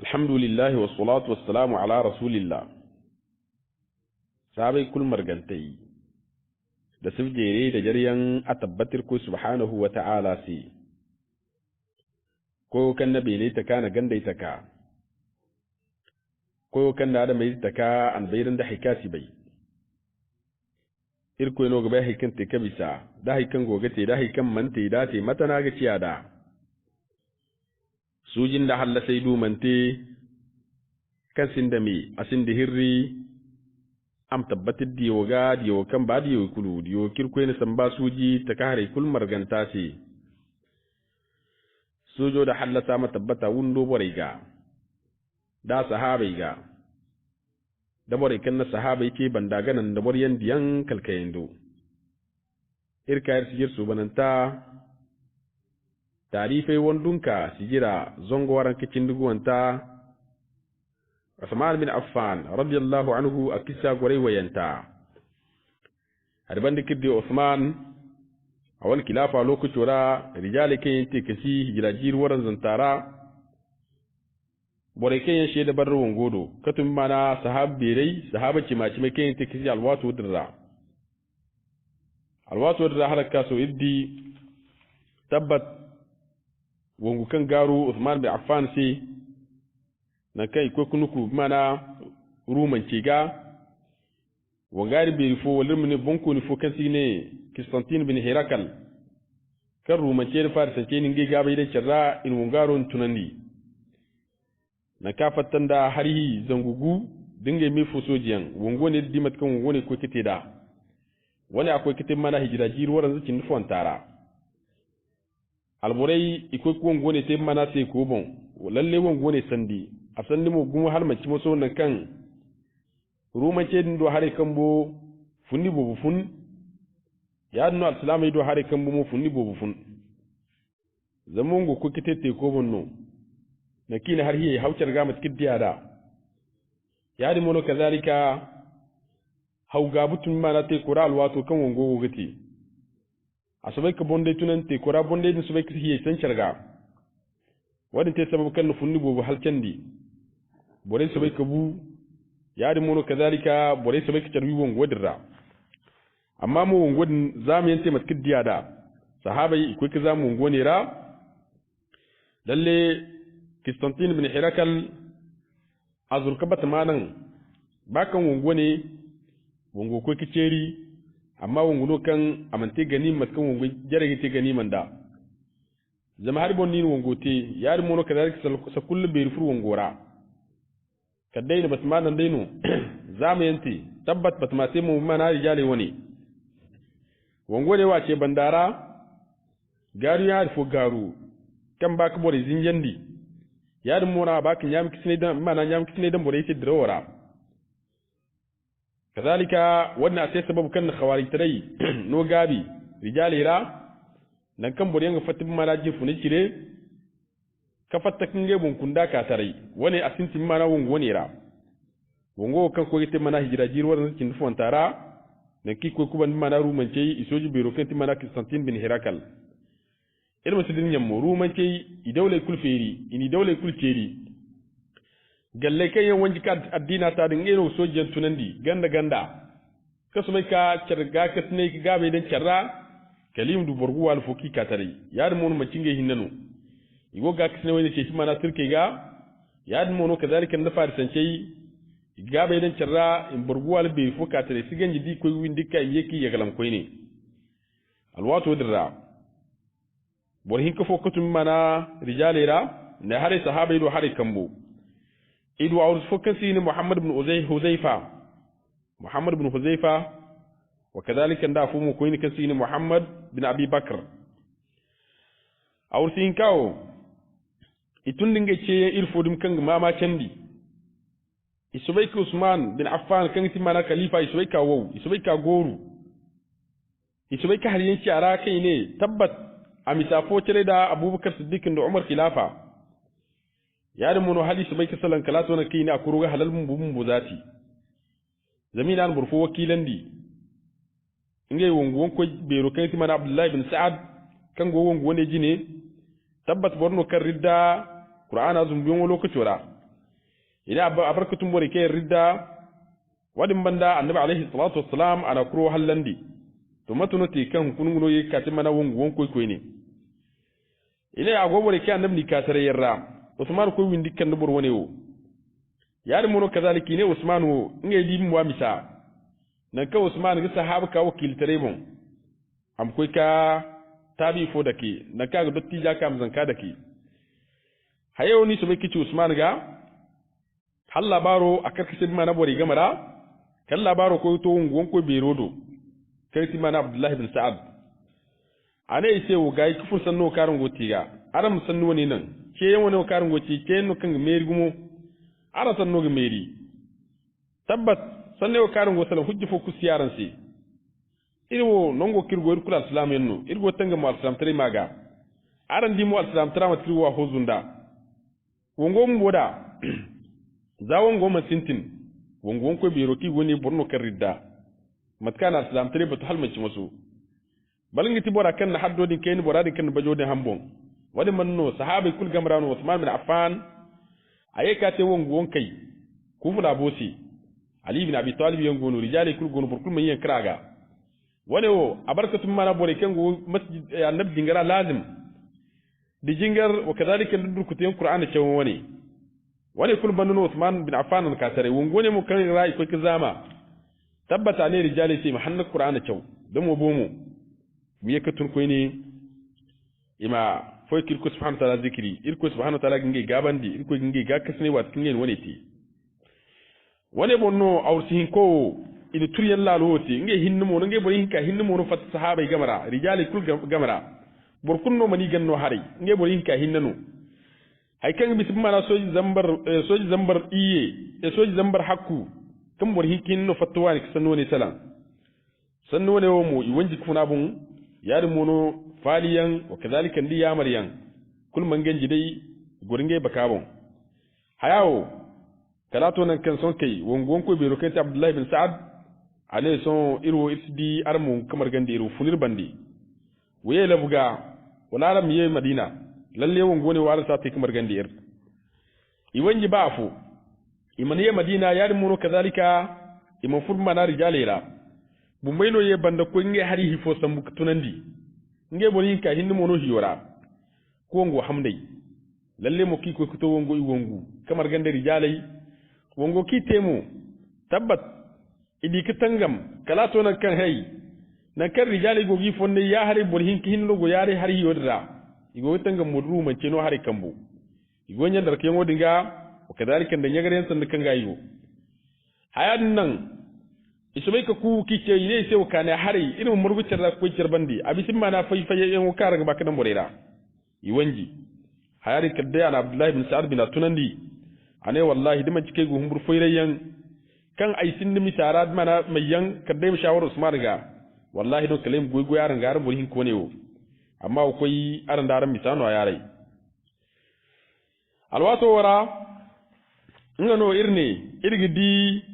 alhamdulillah wa salatu wa salamu ala rasulillah sabai kul margantai da sifjere da jaryan a tabbatar ko subhanahu wa ta'ala si ko kan nabi ne ta kana ganda ita ka ko kan da mai ta ka an bayirin da hikasi bai irko no gaba hikan te kabisa da hikan gogate da hikan mante da te matana ga ciya da sujin da halla sai du mante kan sinda mi asin da hirri am tabbatar diyo ga diyo kan ba diyo kulu diyo kirko ne san ba suji ta kare kul marganta ce sojo da halla sama tabbata wundo borai ga da sahabai ga da borai kan na sahabai ke banda ganan da boryan diyan kalkayendo irkayar sigir su bananta tarifai wandunka sigira zongo waran kicin duguwanta Uthman bin Affan radiyallahu anhu akisa gore wayanta harban dikidi Uthman awal khilafa lokaci wara rijali kayin te kasi hijirajir waran zantara bore kayin shede barro wongodo katum mana sahabbirai sahabaci maci mai kayin te kasi alwatu dirra halaka so iddi tabbat wongu kan garu Uthman bin Affan si na kai ko kunuku mana ruman ciga wangari bi fo walirmini bonko ni fo kansi ne Constantine bin Herakal kan ruman ce da fara sance ni nge gaba idan charra in wangaro tunani na kafatan da harihi zangugu dinga mi fo sojiyan wongo ne dimat kan wongo ne ko kite da wani akwai kite mana hijira jiru waran zucin nufon tara alborai iko ko wongo ne te mana sai ko bon lalle wongo ne sandi a sanni mu gumu har mace maso nan kan ruma ce do hare kambo funni bobu fun ya no al-islam do hare kambo mu funni bobu fun zaman go ko kitete ko bonno na kina har hiye haucar ga mat kiddiya da ya di mono kazalika hauga butun mana te kural wato kan wongo gati asabai ka bonde tunan te kura bonde din subai hiye san charga wadin te sababu kan funni bobu halcandi bore sabai kabu yari mono kazalika bore sabai kacarwi wongo dirra amma mu wongo zamu yante matkiddiya da sahabai ikwai ka zamu wongo ne ra lalle Constantine bin Herakal azurka batmanan bakan wongo ne wongo ko kiceri amma wongo no kan amante gani matkan wongo jarage te gani manda zama har bonni wongo te yari mono kazalika sa kullu be rufur wongora kadai batmanan daino zamu yanti tabbat batmate mu mana rijale woni wongo ne wace bandara garu ya fo garu kan baka bore zinjandi yar mura baka nyam kisne dan mana nyam kisne dan bore yake drawara kazalika wannan sai sababu kan khawari tare no gabi rijale ra nan kan bore yanga fatim mana jifu ne kire ka fatta kinge bun kunda ka tare wani asinti mana wongo ne ra wongo kan ko yite mana hijira jirwar cikin fon tara nan ki ko kuban mana rumance isoji biro kan ti mana Constantine bin Herakal ilmu sidin nyammo rumance i dawle kulferi ini dawle kulceri galle kan yan wanji ka addina ta din ero sojiyan tunandi ganda kasu mai ka charga ka tne ki gabe dan charra kalim du borgu wal foki ka tare yar mon macinge hinnano igo ga kisne wani ce mana turke ga ya dun mono kazalika da farisance gabe dan charra in burguwal be fuka tare sigan jidi ko windi kai yeki ya galam koy ne alwato dirra bor hin ko fokutum mana rijalera ne hare sahabai do hare kambo idu awus fokasi ne Muhammad ibn Huzaifa wa kazalika da fu mu koyni kasi ne Muhammad bin Abi Bakr awsin kawo itun dinga ce irfodum kan mama candi isubaika Usman bin Affan kan ti mana khalifa isubaika isubaika goru isubaika har yanci ara kai ne tabbat a misafo tare da Abubakar Siddiq da Umar khilafa ya da mono hali isubaika sallan kalato na kai ne akuru ga halal mun buzati zaminan burfo wakilandi ingai wongon ko bero kan ti mana Abdullah bin Sa'ad kan go wongo ne jine tabbat borno kan ridda Qur'ana zumbiyon lokaci wala ina abarkatun bore ke ridda wadin banda annabi alaihi salatu wassalam ana kuro hallandi to matuno te kan kunguno yi katimana wongu koy ne ina agobore ke annabi ni kasare yarra Usman ko windi kan bor wone wo yari mono kazaliki ne Usman wo nge di mu amisa nan ka Usman ga sahaba ka wakil tare bon am koy ka tabi fo dake nan ka ga dotti ja kam zanka dake hayo ni so be kici Usman ga hal labaro akarkise mana bori gamara kan labaro ko to ngon ko be rodo kai ti mana Abdullah ibn Sa'ad ane ise wo gai kufur sanno karan gotiga aram sanno ne nan ke yan wani karin goci ke no kan meri gumo ara san no ga meri tabbat sanne o karin go sala hujji fo kusiyaran si irwo nongo kirgo irkula islam yenno irgo tanga mu islam tare maga aran di mu islam tara ma tirwa hozunda wongo mboda zawon go masintin wongo ko biro ki woni borno karida matkana islam tare batu halmanci masu balingiti bora kan haddo din keni bora din kan bajodin hambon wani manno sahabi kul gamrano Uthman bin Affan ayeka te won kai kufula bosi Ali ibn Abi Talib yan gonu rijali kul gonu burkul man yan kraga wani wo abarkatu mana bore kan go masjid annab dingara lazim di jingar wa kadhalika ndur kutin Qur'an ce wani kul manno Uthman bin Affan ka tare won gone mu kan rai ko kizama tabbata ne rijali ce muhammad Qur'an ce dan mo bomo wiye ka tun koy ni ima foy kirko subhanahu wa ta'ala zikri irko subhanahu wa ta'ala ngi gabandi irko ngi gakasne wat kingen woneti wone bonno awsihin ko ina turiyan laloti ngi hinno mo ngi bori hinka hinno mo fat sahaba gamara rijali kul gamara bor kunno mani ganno hari ngi bori hinka hinnano hay kan bi simma soji zambar iye soji zambar hakku kam bor hinkinno fatwa ni sanno ne salam sanno ne wo mo iwanji kuna bun yari mono faliyan wa kadhalika ndi yamaryan kul mangenji dai goringe bakabon hayawo kalato nan kan son kai wongon ko be rokati Abdullah bin Sa'ad ale son irwo isdi armu kamar gande iro funir bandi waye labuga wala ram ye Madina lalle wongone warasa te kamar gande ir iwanji baafu iman ye Madina yari mono kadhalika iman furma na rijalera bumbayno ye banda ko nge hari hifo sambu tunandi nge boni ka hinni mono hiyora ko ngo hamdai lalle mo kiko ko to wongo i wongu kamar gande rijalai wongo ki temo tabbat idi kitangam kala to nan kan hay nan kan rijalai go gi fonne ya hari bor hinki hinno go yare hari hiyodra igo tangam modru man ceno hari kambo igo nyandar ke ngodi nga o kadalika nda nyagaren san kan gayigo hayan nan ismai ka ku kice ne sai ka ne hari irin murgucin da ku bandi abisin ma na faifaye yan wakara ga baka dan borera iwanji hayari kadda ana Abdullah ibn Sa'ad bin Tunandi ane wallahi dima cike go humbur foirayen kan aisin nimi tarad mana mayan kadda mu shawara Usman ga wallahi don kalem goygo yaran ga ran burhin ko ne wo amma akwai aran daran misano yarai alwato wara ngano irgidi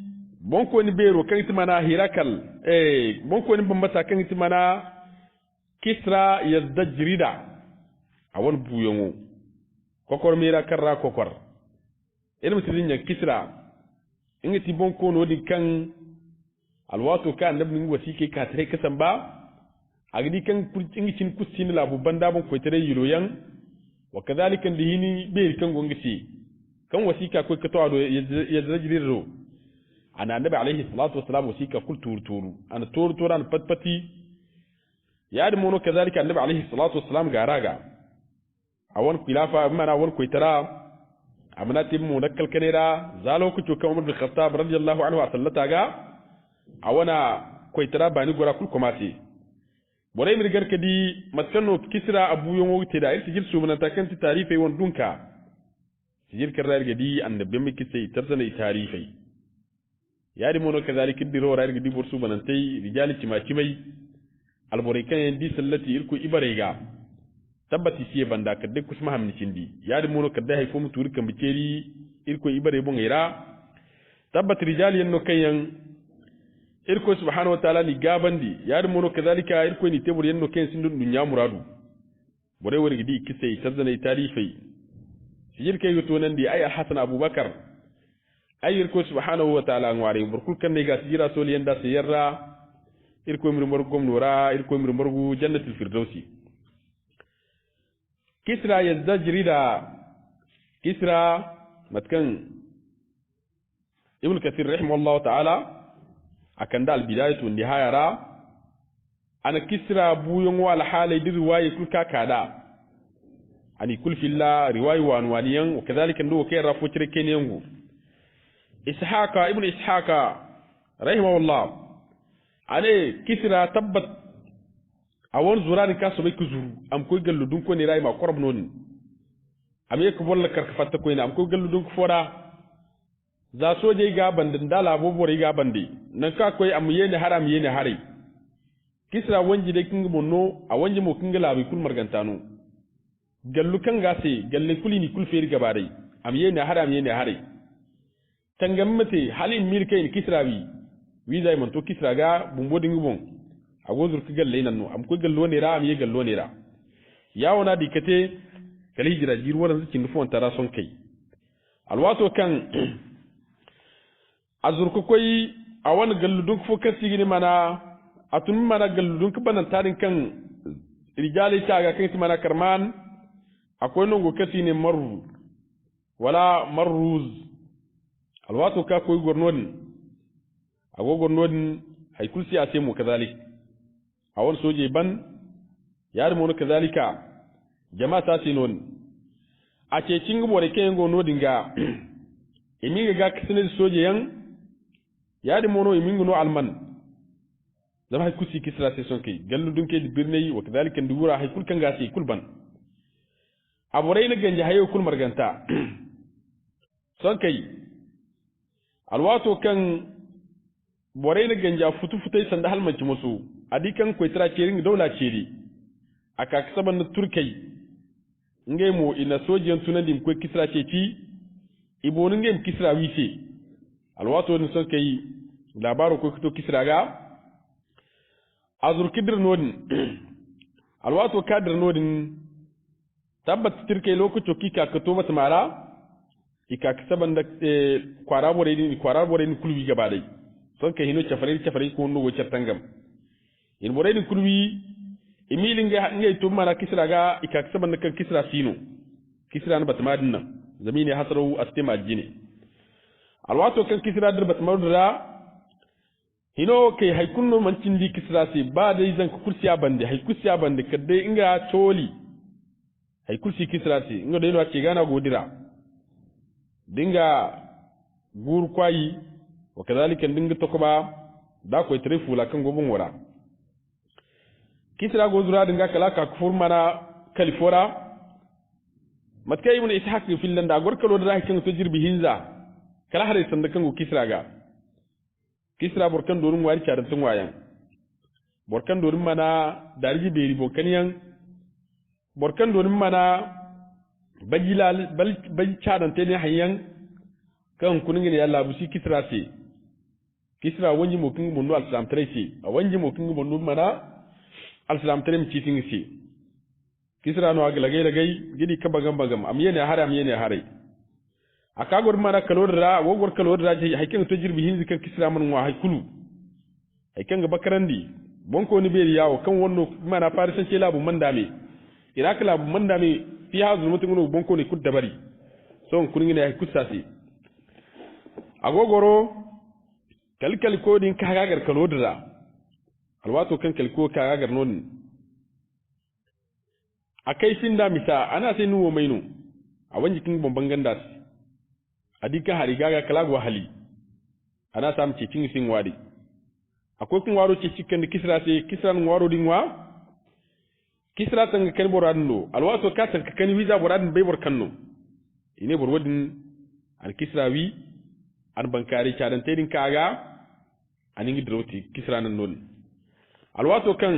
bonko ni bero kan timana hirakal bonko ni bambata kan timana Kisra yazdajrida awon buyongo kokor mira karra kokor ilmu tidinya Kisra ingati bonko no di kan alwato kan nabni wasike ka tare kasan ba agdi kan kurcingi cin kusin labu banda bon ko tare yiloyan wa kadhalika ndihini be kan gongisi kan wasika ko kato ado yazdajrida ana annabi alayhi salatu wassalam wasika kul turu ana turu an patpati ya da mono kazalika annabi alayhi salatu wassalam garaga awan khilafa mana awan koitara amana tim mu dakkal kanera zalo ku to kan Umar bin Khattab radiyallahu anhu sallata ga awana koitara bani gora kul komati bore mi gar kadi matkano Kisra abu yongo teda irti jil subana takanti tarife won dunka sijir karra gadi annabi mi kisai tarsana tarife yadi mono kazalika diro rayr gidi borsu banantay rijali cimai alborikan di sallati irko ibarega tabbati siye banda kadde kusma hamni cindi yadi mono kadde hay fomu turi kan biceri irko ibare bon ira tabbati rijali yanno kayan irko subhanahu wa ta'ala ni gabandi yadi mono kazalika irko ni tebur yanno kayan sindun dunya muradu bore wori gidi kisai tarzana tarifai sijir kay goto nan di ay Hasan Abubakar ayir ko subhanahu wa ta'ala ngwari burkul kan ne ga jira soli yanda sayarra irko mir morgom nura irko mir morgu jannatul firdausi kisra yazajrida kisra matkan ibn kathir rahimahullahu ta'ala akan dal bidayatu nihaya ra ana kisra buyon wal halay di riwaye kul kakada ani kul filla riwaye wanwaniyan wa kadhalika ndo kay rafu cire kenyangu ishaqa ibn ishaqa rahimahullah ale kisra tabbat awon zurani kaso be kuzuru am koy gallu dun ko ni ray ma korb non am yek bolla karka fatta ko ina am koy gallu dun ko foda za soje ga bandin dala bobore ga bandi nan ka koy am yene haram yene hari kisra wanji de kinga monno a wanji mo kinga labi kul margantano gallu kan gase galle kulini kul feri gabare am yene haram yene hari tangammate halin mirkain kisra wi zai man to kisra ga bumbo dingu bon a gozur ki galle nan no am ko gallo ne ra am ye gallo ne ra yawo na dikate kali hijira jirwaran zikin nufon tara son kai alwato kan azurku koy a wani galludun fo kasi gini mana atun mana galludun ka banan tarin kan rijali ta ga kai mana karman akwai nongo kasi ne marru wala marruz alwato ka koy gornodin ago gornodin haykul siyase mu kazalik a wani soje ban yar mu kazalika jama'a ta sinon a ce cin gbo da kayan gornodin ga imi ga kasine soje yan yadi mono iminguno alman zama hay kusi kisra se sonki gallu dunke di birnei wa kadhalika ndura hay kul kanga si kul ban aboray na ganje hayo kul marganta sonki alwato kan boray na ganja futu futai sanda halmanci musu adikan koitira cerin daula ceri aka kasaban na turkai ngai mo ina sojiyan tunan dim ko kisra ce ci ibo ngem kisra wise alwato ni son kai labaru ko kito kisraga azur kidir nodin alwato kadir nodin tabbat tirkai lokaci kika ka to mata mara ika kasaban da kwara bore ni kulwi gaba dai son kai hino chafari ko no wace tangam in bore ni kulwi imilin ga ngai to mara kisraga ika kasaban da kan kisra sino kisra na batmadin nan zamini hasaru astima jini alwato kan kisra dirbat mawdura hino kai haikunno mancin di kisra sai ba dai zan kursiya bande haikursiya bande kadde inga toli haikursi kisra sai inga dai no ce gana godira dinga gur kwayi wa kadhalika dinga tokoba da ko tare fula kan gobon wara kisra godura dinga kala ka kufur mana kalifora matkay ibn ishaq fil landa gorkalo da kan to jirbi hinza kala hare sanda kan go kisra ga kisra borkan dorun wari charan tun wayan borkan dorun mana dariji beri bokaniyan borkan dorun mana bajilal bal charan tene hayyan kan kunin ne yalla busi kisra se kisra wanji mo kin mo no al-islam trace a wanji mo kin mo no mana al-islam tare mi citin se kisra no agla gai gidi kabagam am yene haram yene hare akagor mana kalodra wogor kalodra je hayken to jirbi hinzi kan kisra man wa haykulu hayken ga bakarandi bonko ni beri yawo kan wonno mana farisan ce labu mandame iraka labu mandame fi hazu mutum no bonko ni kudda bari son kunin ne haykustasi agogoro kalkal ko din kagagar kalodra alwato kan kalko kagagar non akai sinda misa ana sai nuwo maino a wanji kin bomban gandas adika harigaga kalago hali ana sam ci kin sin wadi akwai kun waro ci cikin kisra sai kisran waro dinwa kisra tan kan boradno alwaso ka tan kan visa boradin bai borkanno ine borwadin al kisrawi an bankari cadan tedin kaga aningi droti kisra nan non alwaso kan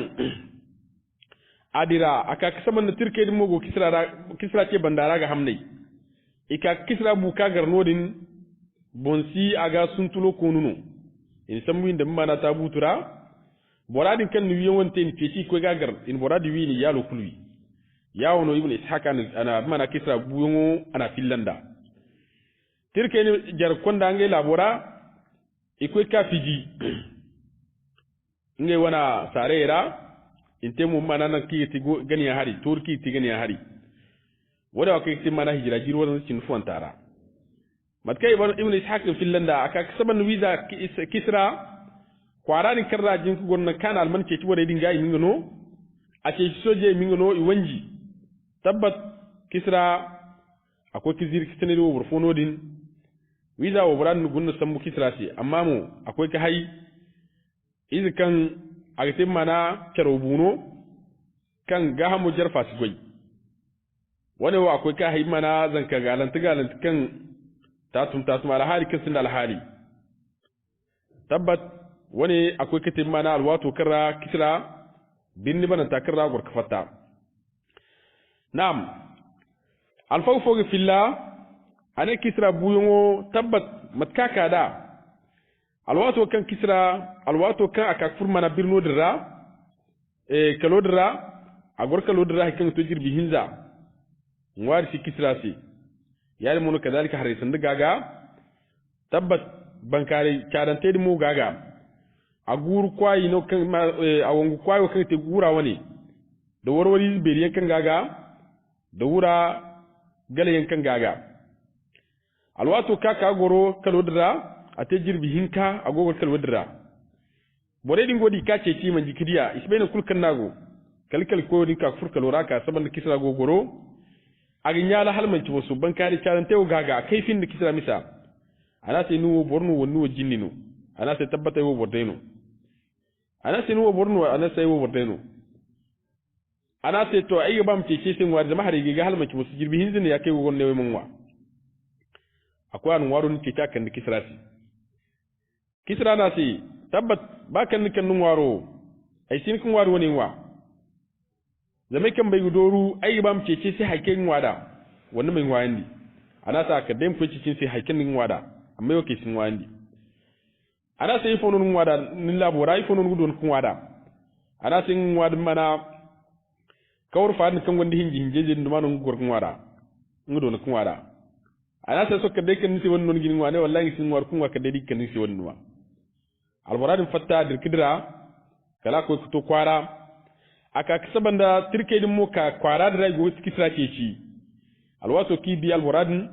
adira aka kasaman na tirke din mogo kisra ce bandara ga hamnai ika kisra buka garnodin bonsi aga suntulo konuno in samwin da mana ta butura boradin kan ni yawan te ni peci ko gagar in boradi wi ni yalo kulwi yawo no ibn ishaq ana mana kisra buyo ana finlanda tirke ni jar konda ngai labora ikoy ka fiji ngai wana sarera inte mu mana na ki ti gani ya hari turki ti gani ya hari wada wa kai ti mana hijira jiro wannan cin fuantara matkai ibn ishaq finlanda aka saban visa kisra kwarani karra jin ko gonna kana alman ce ci wore dinga yi mingono a ce soje mingono i wanji tabbat kisra akwai kizir kitane do burfono din visa wa buran gunna sambu kisra ce amma mu akwai ka hai izkan agate mana karobuno kan ga hamu jarfa su goi wani wa akwai ka hai mana zanka galanta kan tatum alhali kan sun alhali tabbat wani akwai katin mana alwato karra kisra binni bana takarra gurka fatta na'am alfawfo filla ane kisra buyungo tabbat matkaka da alwato kan kisra alwato kan aka furmana birno dira kalo dira agor kalo dira kan to jirbi hinza ngwar si kisra si yari mun kadalika harisan gaga tabbat bankare cadante mu gaga agur kwai no kan a wangu kwayo kan te gura wani da warwari beriyan kan gaga da wura galayen kan gaga alwato kaka goro kalodra ate jirbi hinka agogor kalodra bore din godi ka ce ci man jikiriya isbena kulkan nago kalkal ko din ka furkal waraka saban da kisra gogoro agin yala halman ci wasu bankari cadante gaga kaifin da kisra misa ana sai nuwo borno wonno jinnino ana sai tabbata wo bordeno ana sai nuwo borno ana sai wo bordeno ana sai to ai bam ce ce sin war da mahari ga halma ki musu jirbi hinzin ya kai gonne wai munwa akwai an warun ke ta kan kisra si kisra na sai tabbat ba kan nun waro ai sin kun waro ne wa zame kan bai gudoru ai bam ce ce sai hakin wada wannan mai wayandi ana sa ka dem ko cikin sai hakin nin wada amma yau ke sin wayandi ana sai fonun wada nin laborai fonun gudon kun wada ana sin wada mana kawar fa kan gondi hinje je nduma non gor kun wada ngudo na kun wada ana sai sokka de kan si wonnon gin wane wallahi sin war kun wa ka de kan si wonnuwa alboradin fatta dir kidra kala ko to kwara aka kasabanda tirke din mo ka kwara da rai go kisra ke ci alwato ki bi alboradin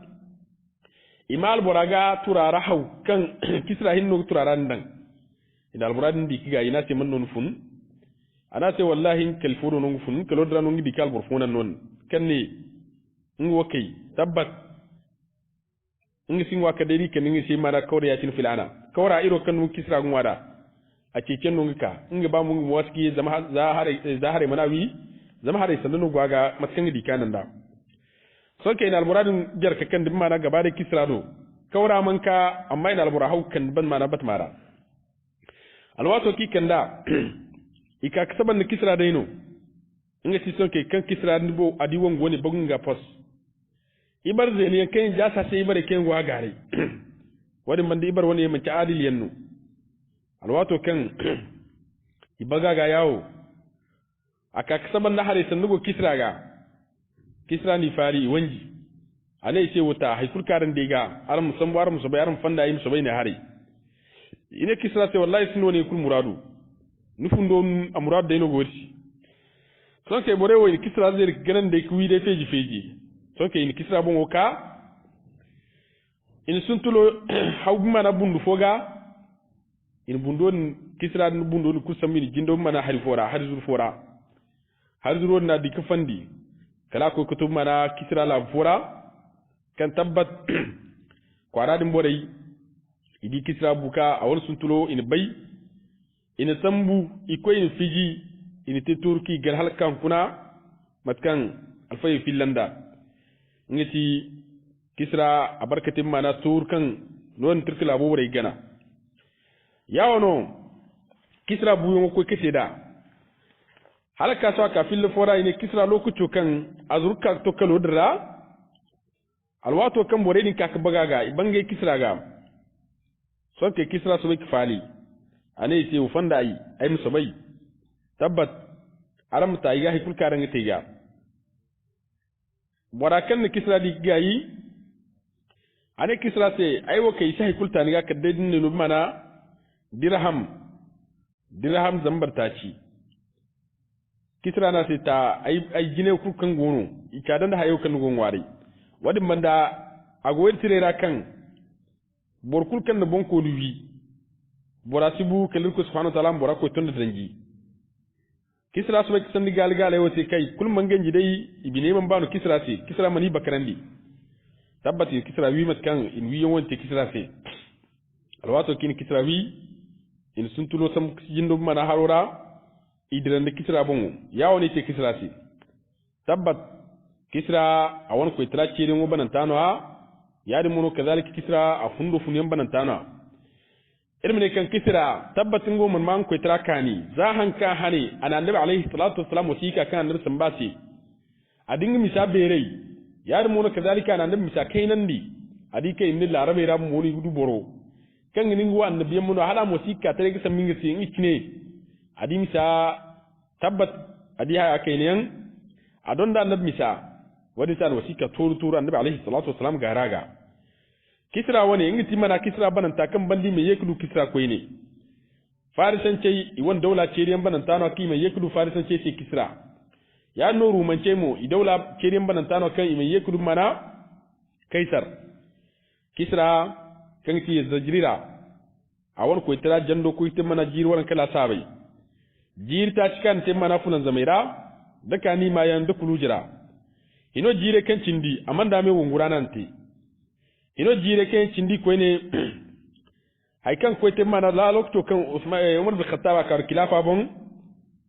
imal boraga turara hau kan kisra hinno turara ndan ida alboradin di kiga ina se man non fun ana se wallahi kalfuru non fun kalodra non di kal borfuna non kanni ngo kai tabbat ngi singwa ka deri kan ngi si mara kawra yatin filana kawra iro kan kisra gumwada a cikin nun ka ngi ba mun waski zama zahare manawi zama hare sannu gwaga matkan di kanan da so ke ina almuradin jar ka kan dimma na gaba da kisra do kawra man ka amma ina almura hau kan ban mana bat mara alwato ki kan da ika kasaban kisra dai no inga ci son ke kan kisra ndibo adi won goni bugun ga pos ibar zeni kan jasa sai ibar ken gwa gare wani man da ibar wani man ci adil yanno alwato kan ibaga ga yawo aka kasaban na hare sannugo kisra ni fari wanji ane ce wuta haifur karin da ga aran musamman aran musabai aran fanda yi musabai ne hare ine kisra sai wallahi sun wani kul muradu nufun don a muradu da ino gori son kai bore wani kisra zai ganin da kuwi da feji son kai ni kisra bon woka in sun tulo hau mana bundu foga in bundon kisra bundon kusan mini jindo mana har zur na di kafandi kala ko kutub mana kisra la fora kan tabbat kwara din borai idi kisra buka a wani suntulo in bai in sambu iko in fiji in te turki gar halkan kuna matkan alfai finlanda ngati kisra abarkatin mana turkan non turkila borai gana yawono kisra buyon ko kete da halaka so ka fil fora ine kisra lokuto kan azurka to kalo dira alwato kan bore din ka bagaga bangai kisra ga so ke kisra so ki fali ane ce ufanda ai musabai tabbat aram ta yi hikul karan ta ya barakan kisra di gayi ane kisra se ay wo kai sai kulta ni ga kadde din no mana dirham zambar ta ci kisra na se ta ay gine ku kan gono ika dan da hayo kan gon wari wadin banda agower tirera kan borkul kan bon ko luwi borasibu kelin ko subhanahu wa ta'ala bora ko tonda dangi kisra so ke sandi gal gal wote kai kul manganji dai ibine man banu kisra se kisra mani bakarandi tabbati kisra wi mat kan in wi wonte kisra se alwato kin kisra wi in suntulo sam jindo mana harora idirande kisra bongo yawoni te kisra se tabbat kisra awon ko itra ciri ngo banantano ha yadi mono kadhalika kisra afundo funyam banantano irmine kan kisra tabbatin go man ko itra kani zahan ka hani annabi alayhi salatu wassalam wasika kan annabi sambati adinga misa berei yadi mono kadhalika annabi misa kainandi adika inni larabe ram moni gudu boro kan ningo annabi mono hala musika tare ga saminga sin ikne adi misa tabbat adi ha kainiyan adonda annabi misa wadi san wasika turu annabi alayhi salatu wassalam garaga kisra wani ingiti mana kisra bananta kan bandi me yekulu kisra koyne farisan ce iwan daula ce riyan bananta no ki me yekulu farisan ce ce kisra ya no rumance mu i daula ce riyan bananta no kan me yekulu mana kaisar kisra kan ti zajrira awon ko itira jando ko itin mana jirwan kala sabai jirta cikan te mana funan zamaira daka ni ma yan dukulu jira ino jire kan cindi amanda me wungura nanti ino jire kan cindi ko ne hay kan ko te mana la lokto kan Usman Umar bin Khattab kar khilafa bon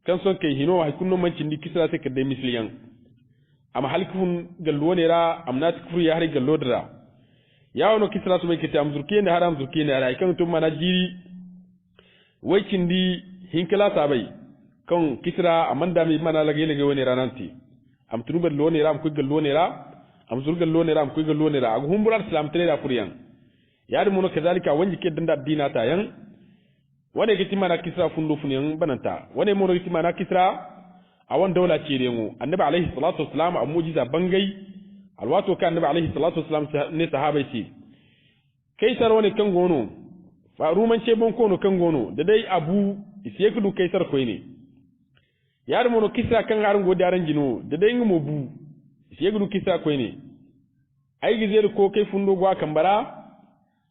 kan son kai hino hay kunno man cindi kisra te kadde misliyan amma halkun gallo ne ra amnat kufru ya hari gallo dara yawono kisra so be kete am zurke ne haram zurke ne hay kan to mana jiri wai cindi hinkala sabai kan kisra amanda me mana lage woni rananti am tunugal lone ram ko gallo ne ra am zurgal lone ram ko gallo ne ra agu humburar islam tere da furiyan yadi mono kazalika wanji ke danda dina ta yan wane giti mana kisra fundu funyan bananta wane mono giti mana kisra awan dawla cire mu annabi alaihi salatu wassalam am mujiza bangai alwato kan annabi alaihi salatu wassalam ne sahabai ci kaisar wani kan gono fa ruman ce bon kono kan gono da dai abu isiyekudu kaisar koyne yar mono kisra kan garin go daran jino da dai ngumo bu yegdu kisra koyne ay gizel ko kay fundo gwa kambara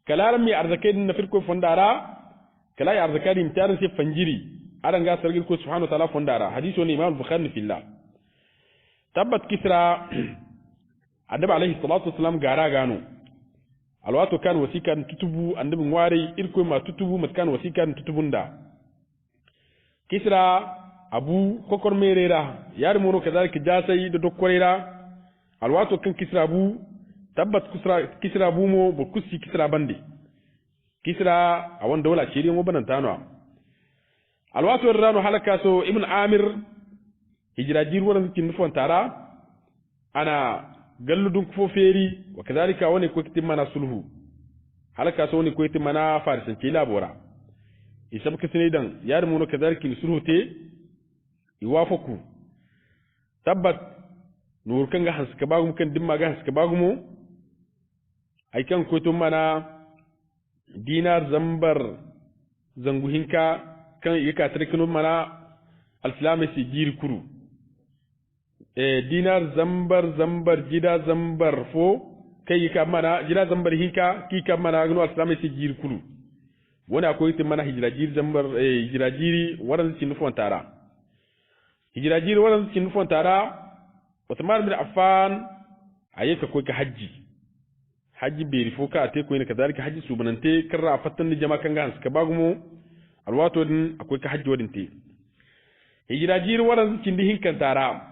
kalaram mi arzake din nafir ko fondara kala ya arzakari imtar se fanjiri aranga sargil ko subhanahu wa ta'ala fondara hadithu ni imam bukhari fillah tabbat kisra adab alayhi salatu wassalam gara gano alwato kan wasikan tutubu annabi ngwari irko ma tutubu matkan wasikan tutubunda kisra abu kokor merera yar mono kadalika jasai do dokkorera alwato kan kisra bu tabbat kisra bu mo bo kusi kisra bande kisra awan dawla ciri mo banantano alwato rano halaka so ibn amir hijra jirwan kin fon tara ana galludun ko feri wa kadalika woni ko kitimana sulhu halaka so woni ko kitimana farisan ci labora isab kisne dan yar mono kadalika sulhu te iwafaku tabbat nur kan ga haska bagum kan dimma ga haska bagumo ay kan ko to mana dinar zambar zanguhinka kan yaka tarkinu mana al-islam si jir kuru dinar zambar jida zambar fo kai yaka mana jida zambar hinka ki ka mana gno al-islam si jir kuru wona ko yiti mana hijra jir zambar hijra jiri waran sin fon tara hijra jiri waran sin fon tara Uthman bin Affan ayyuka ko ka haji beri foka ate ko ne kadalika haji subanante karra fatan jama kan gans ka bagumo alwato din akwai ka haji wadin te hijira jir waran cindi hinkan tara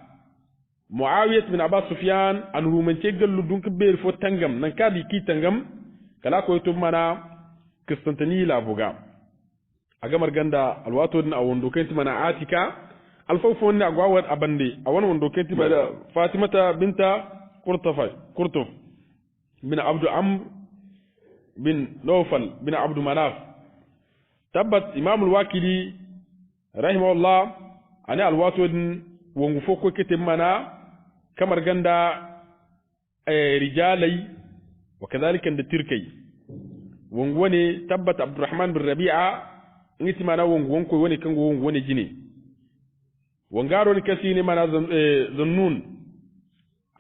Muawiyah bin Abbas Sufyan anhu man ce gallu dun ka beri fo tangam nan ka bi ki tangam kala ko to mana Constantini la buga aga marganda alwato din awondo kai mana Atika alfawfo ne agwawar abande a wani wando kai tiba da Fatimata binta Qurtuf bin Abdu Amr bin Nawfal bin Abdu Manaf tabbat Imam al-Wakili rahimahullah ani alwato din wongu foko kete mana kamar ganda rijalai وكذلك عند تركي وونغوني تبت عبد الرحمن بن ربيعة نيتي مانا وونغونكو وني كان وونغوني جيني وونغارو نكسيني مانا ظنون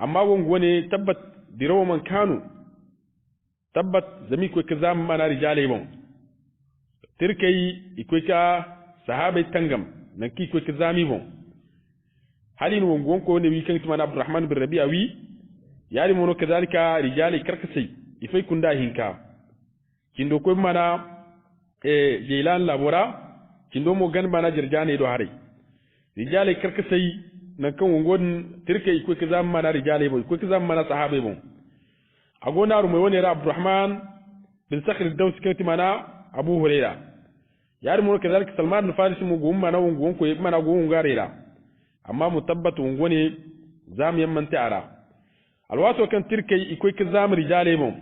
أما وونغوني تبت درو من كانوا تبت زمي كوي كزام مانا رجالي بون تركي يكويكا صحابي تنغم نكي كوي كزامي بون halin wongon ko ne wi kan tuma Abdurrahman bin Rabi'a wi yari mono kadalika rijali karkasai ifai kunda hinka kindo ko mana jeilan labora kindo mo gan mana jirjane do hare rijali karkasai nan kan wongon tirke ko kazam mana rijali boy ko kazam mana sahabe bon agona ru mai woni ra Abdurrahman bin Sakhr ad-Dawsi kan tuma Abu Huraira yari mono kadalika Salman bin Faris mo gum mana wongon ko mana gon garira amma mutabbat wongone zam yamman ta'ara alwato kan tirkay ikoy ka zam rijale mom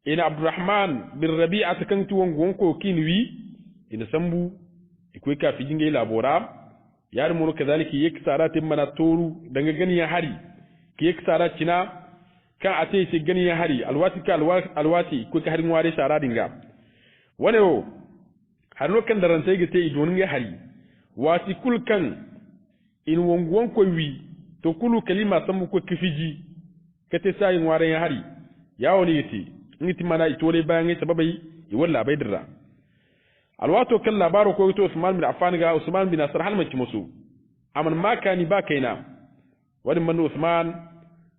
ina Abdurrahman bin Rabi'a kan tu wongon ko kinwi ina sambu ikoy ka fi jingai labora yar mu kadhalika yek sarati mana toru daga gani ya hari ki yek sarati cina kan ate se gani ya hari alwati ka alwati ko ka harin ware sara dinga wane o har lokan darante gite idon ya hari wati kulkan in wongon ko wi to kulu kalima samu ko kifiji kate sai ngware ya hari yawo ni yiti ngiti mana itole bayan sababai i walla bai dirra alwato kan labaro ko to Usman bin Affan ga Usman bin Nasr hal manki musu aman ma kani ba kaina wani man Usman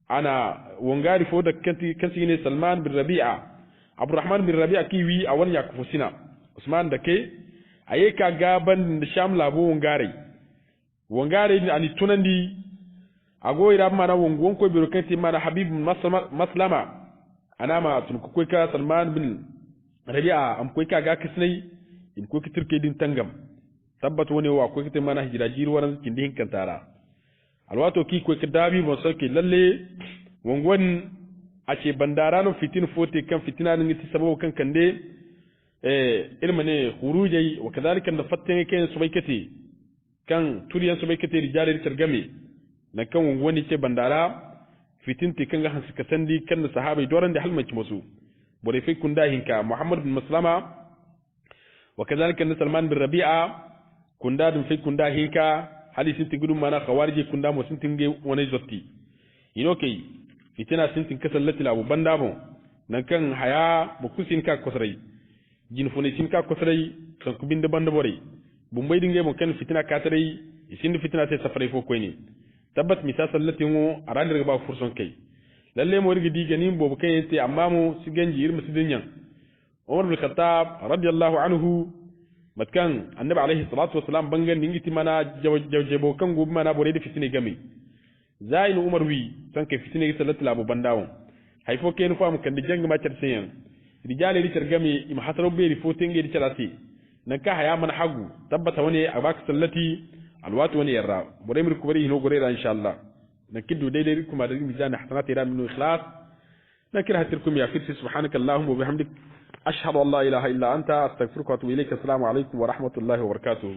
ana wongari fo da kanti ne Salman bin Rabi'a Abdurrahman bin Rabi'a kiwi a wani yakufusina Usman da ke ayeka gaban da Sham labo wongari wongare ni ani tunandi ago ira mana wongon ko biro kanti mana Habib Maslama anama tun ko ka Salman bin Rabi'a am ko ka ga kisnai in ko kitirke din tangam tabbat woni wa ko kitir mana hijira jiru waran kin din kantara alwato ki ko kadabi mo sauki lalle wongon a ce bandarano fitin fote kan fitina ni ti sababu kan kande ilmane khurujai wa kadhalika da fatin kan subaikati kan turiyan subaikati rijalin targame na kan wongoni ce bandara fitinti kan ga hansu kasandi kan sahabai doran da halmanci musu bore fi kunda hinka Muhammad bin Maslama wa kadhalika Salman bin Rabi'a kunda dun fi kunda hinka hadisin tigudun mana khawariji kunda mo sun tinge wani zotti inoke fitina sun tin kasallati abu bandabo nan kan haya mu kusin ka kosrai jin fune sin ka kosrai kan kubin da bandabore bumbay dinge mo kan fitina ka tare isin fitina sai safare fo koy ni tabbat misa sallati mo arandir ba furson kai lalle mo rigi diga nim bobu kai te amma mo siganji irmu sidinyan Umar bin Khattab radiyallahu anhu matkan annabi alaihi salatu wassalam bangan dingiti mana jawjebo kan gobi mana bore da fitine game zainu Umar wi san kai fitine sallati abu bandawon haifo kai nu famu kan dijang ma tar sayan rijale ri tar game im hasaro be ri fotin ge ri tarati nan ka haya man hagu tabbata wani a baka sallati alwatu wani yarra bore mir kubari hino gore da insha Allah nakiddu daidai kuma da mizan hasanati ila min ikhlas nakira hatirkum ya firsi subhanaka allahumma wa bihamdik ashhadu an la ilaha illa anta astaghfiruka wa atubu ilayk assalamu alaykum wa rahmatullahi wa barakatuh